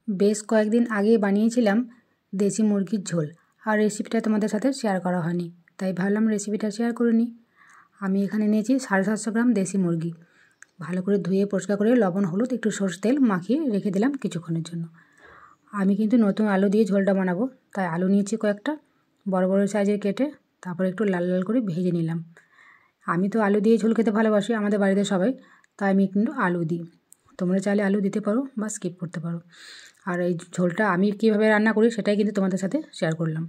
বেশ কয়েকদিন আগে বানিয়েছিলাম দেশি মুরগির ঝোল, আর রেসিপিটা তোমাদের সাথে শেয়ার করা হয়নি, তাই ভাবলাম রেসিপিটা শেয়ার করে নিই। আমি এখানে নিয়েছি 750 গ্রাম দেশি মুরগি। ভালো করে ধুয়ে পরিষ্কার করে লবণ হলুদ একটু সরষের তেল মাখিয়ে রেখে দিলাম কিছুক্ষণের জন্য। আমি কিন্তু নতুন আলু দিয়ে ঝোলটা বানাবো, তাই আলু নিয়েছি কয়েকটা বড় বড় সাইজের কেটে, তারপর একটু লাল লাল করে ভেজে নিলাম। আমি তো আলু দিয়ে ঝোল খেতে ভালোবাসি, আমাদের বাড়িতে সবাই, তাই আমি কিন্তু আলু দিই। তোমরা চাইলে আলু দিতে পারো বা স্কিপ করতে পারো। আর এই ঝোলটা আমি কীভাবে রান্না করি সেটাই কিন্তু তোমাদের সাথে শেয়ার করলাম।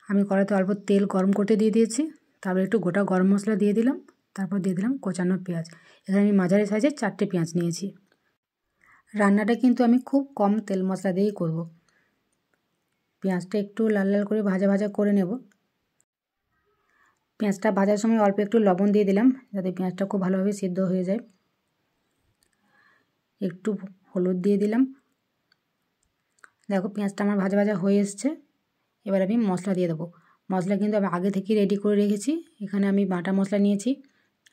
আমি কড়াইতে অল্প তেল গরম করতে দিয়ে দিয়েছি, তারপর একটু গোটা গরম মশলা দিয়ে দিলাম, তারপর দিয়ে দিলাম কোচানো পেঁয়াজ। এখানে আমি মাঝারি সাইজের 4টে পেঁয়াজ নিয়েছি। রান্নাটা কিন্তু আমি খুব কম তেল মশলা দিয়েই করব। পেঁয়াজটা একটু লাল লাল করে ভাজা ভাজা করে নেব। পেঁয়াজটা ভাজার সময় অল্প একটু লবণ দিয়ে দিলাম, যাতে পেঁয়াজটা খুব ভালোভাবে সিদ্ধ হয়ে যায়। একটু হলুদ দিয়ে দিলাম। দেখো পেঁয়াজটা আমার ভাজা ভাজা হয়ে এসছে। এবার আমি মশলা দিয়ে দেবো। মশলা কিন্তু আমি আগে থেকেই রেডি করে রেখেছি। এখানে আমি বাটা মশলা নিয়েছি,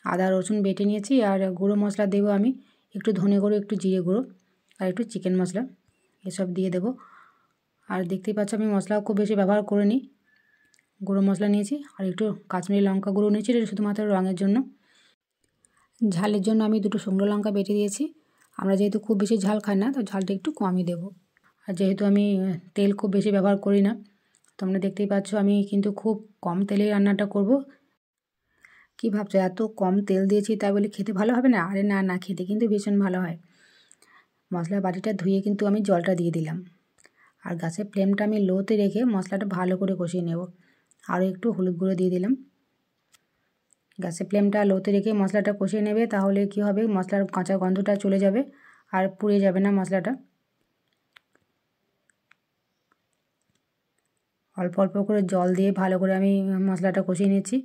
আদা রসুন বেটে নিয়েছি, আর গুঁড়ো মশলা দেবো আমি একটু ধনে গুঁড়ো, একটু জিরে গুঁড়ো, আর একটু চিকেন মশলা, এসব দিয়ে দেবো। আর দেখতেই পাচ্ছ আমি মশলাও খুব বেশি ব্যবহার করিনি। গুঁড়ো মশলা নিয়েছি আর একটু কাশ্মীরি লঙ্কা গুঁড়ো নিয়েছি, এটা শুধুমাত্র রঙের জন্য। ঝালের জন্য আমি 2টো শুকনো লঙ্কা বেটে দিয়েছি। আমরা যেহেতু খুব বেশি ঝাল খাই না, তো ঝালটা একটু কমই দেবো। আর যেহেতু আমি তেল খুব বেশি ব্যবহার করি না, তোমরা দেখতেই পাচ্ছ আমি কিন্তু খুব কম তেলেই রান্নাটা করব। কি ভাবছো এত কম তেল দিয়েছি তাই বলে খেতে ভালো হবে না? আরে না না, খেতে কিন্তু ভীষণ ভালো হয়। মশলার বাটিটা ধুয়ে কিন্তু আমি জলটা দিয়ে দিলাম, আর গ্যাসের ফ্লেমটা আমি লোতে রেখে মশলাটা ভালো করে কষিয়ে নেব। আরও একটু হলুদ গুঁড়ো দিয়ে দিলাম। গ্যাসের ফ্লেমটা লোতে রেখে মশলাটা কষিয়ে নেবে, তাহলে কি হবে, মশলার কাঁচা গন্ধটা চলে যাবে আর পুড়ে যাবে না মশলাটা। অল্প অল্প করে জল দিয়ে ভালো করে আমি মশলাটা কষিয়ে নিচ্ছি।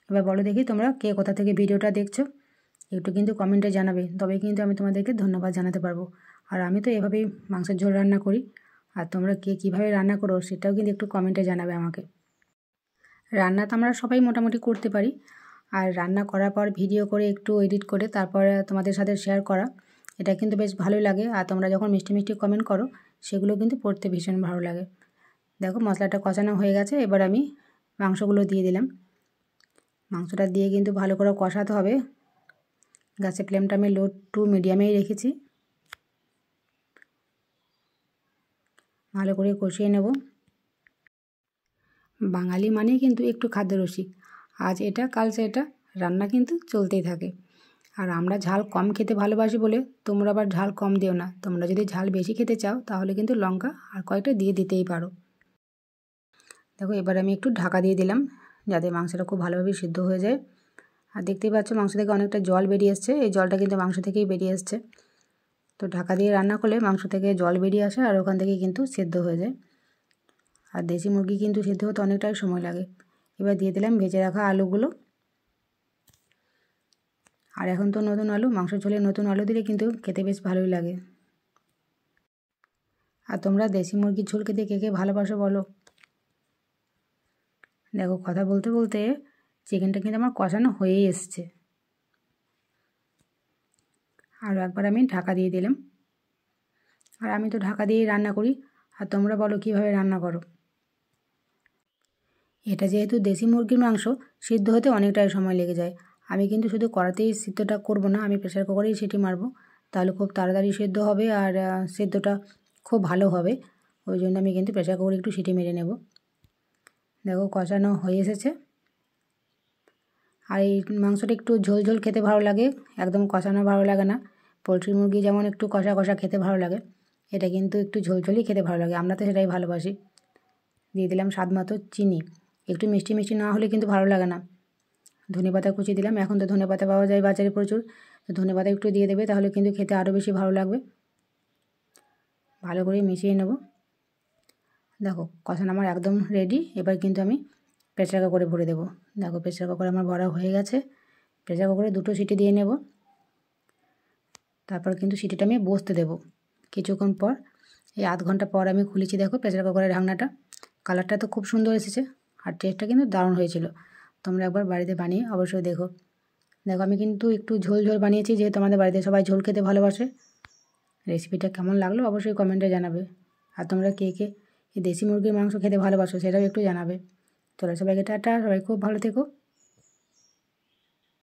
এবার বলো দেখি তোমরা কে কোথা থেকে ভিডিওটা দেখছো, একটু কিন্তু কমেন্টে জানাবে, তবেই কিন্তু আমি তোমাদেরকে ধন্যবাদ জানাতে পারবো। আর আমি তো এভাবেই মাংসের ঝোল রান্না করি, আর তোমরা কে কীভাবে রান্না করো সেটাও কিন্তু একটু কমেন্টে জানাবে আমাকে। রান্না তো আমরা সবাই মোটামুটি করতে পারি, আর রান্না করার পর ভিডিও করে একটু এডিট করে তারপরে তোমাদের সাথে শেয়ার করা, এটা কিন্তু বেশ ভালোই লাগে। আর তোমরা যখন মিষ্টি মিষ্টি কমেন্ট করো সেগুলো কিন্তু পড়তে ভীষণ ভালো লাগে। দেখো মশলাটা কষানো হয়ে গেছে, এবার আমি মাংসগুলো দিয়ে দিলাম। মাংসটা দিয়ে কিন্তু ভালো করে কষাতে হবে। গ্যাসের ফ্লেমটা আমি লো টু মিডিয়ামেই রেখেছি। ভালো করে কষিয়ে নেব। বাঙালি মানেই কিন্তু একটু খাদ্যরসিক, আজ এটা কাল সেটা, রান্না কিন্তু চলতেই থাকে। আর আমরা ঝাল কম খেতে ভালোবাসি বলে তোমরা আবার ঝাল কম দিও না। তোমরা যদি ঝাল বেশি খেতে চাও তাহলে কিন্তু লঙ্কা আর কয়েকটা দিয়ে দিতেই পারো। দেখো এবার আমি একটু ঢাকা দিয়ে দিলাম, যাতে মাংসটা খুব ভালোভাবে সিদ্ধ হয়ে যায়। আর দেখতেই পাচ্ছ মাংস থেকে অনেকটা জল বেরিয়ে এসছে, এই জলটা কিন্তু মাংস থেকেই বেরিয়ে এসছে। তো ঢাকা দিয়ে রান্না করলে মাংস থেকে জল বেরিয়ে আসে আর ওখান থেকে কিন্তু সিদ্ধ হয়ে যায়। আর দেশি মুরগি কিন্তু সিদ্ধ হতে অনেকটাই সময় লাগে। এবার দিয়ে দিলাম ভেজে রাখা আলুগুলো। আর এখন তো নতুন আলু, মাংস ঝোলে নতুন আলু দিলে কিন্তু খেতে বেশ ভালোই লাগে। আর তোমরা দেশি মুরগির ঝোল খেতে কে কে ভালোবাসো বলো। দেখো কথা বলতে বলতে চিকেনটা কিন্তু আমার কষানো হয়েই এসছে। আর একবার আমি ঢাকা দিয়ে দিলাম। আর আমি তো ঢাকা দিয়েই রান্না করি, আর তোমরা বলো কীভাবে রান্না করো। এটা যেহেতু দেশি মুরগির মাংস, সিদ্ধ হতে অনেকটাই সময় লেগে যায়। আমি কিন্তু শুধু কড়াতেই সিদ্ধটা করব না, আমি প্রেসার কুকারেই সিটি মারবো, তাহলে খুব তাড়াতাড়ি সিদ্ধ হবে আর সিদ্ধটা খুব ভালো হবে। ওই জন্য আমি কিন্তু প্রেসার কুকারে একটু সিটি মেরে নেব। দেখো কষানো হয়ে এসেছে। আর এই মাংসটা একটু ঝোল ঝোল খেতে ভালো লাগে, একদম কষানো ভালো লাগে না। পোলট্রি মুরগি যেমন একটু কষা কষা খেতে ভালো লাগে, এটা কিন্তু একটু ঝোল ঝোলই খেতে ভালো লাগে, আমরা তো সেটাই ভালোবাসি। দিয়ে দিলাম স্বাদ মতো চিনি, একটু মিষ্টি মিষ্টি না হলে কিন্তু ভালো লাগে না। ধনেপাতা কুচি দিলাম, এখন তো ধনেপাতা পাওয়া যায় বাজারে প্রচুর, তো ধনেপাতা একটু দিয়ে দেবে, তাহলে কিন্তু খেতে আরও বেশি ভালো লাগবে। ভালো করে মিশিয়ে নেব। দেখো কষানো আমার একদম রেডি। এবার কিন্তু আমি প্রেসার কুকারে ভরে দেবো। দেখো প্রেসার কুকারে আমার ভরা হয়ে গেছে। প্রেসার কুকারে 2টো সিটি দিয়ে নেব, তারপর কিন্তু সিটিটা আমি বসতে দেবো কিছুক্ষণ পর। এই আধ ঘন্টা পর আমি খুলেছি, দেখো প্রেসার কুকারের ঢাকনাটা, কালারটা তো খুব সুন্দর এসেছে আর টেস্টটা কিন্তু দারুণ হয়েছিল। তোমরা একবার বাড়িতে বানিয়ে অবশ্যই দেখো। দেখো আমি কিন্তু একটু ঝোল ঝোল বানিয়েছি, যেহেতু আমাদের বাড়িতে সবাই ঝোল খেতে ভালোবাসে। রেসিপিটা কেমন লাগলো অবশ্যই কমেন্টে জানাবে। আর তোমরা কে কে এই দেশি মুরগির মাংস খেতে ভালোবাসো সেটাও একটু জানাবে। চলো সবাইকে টাটা, সবাই খুব ভালো থেকো।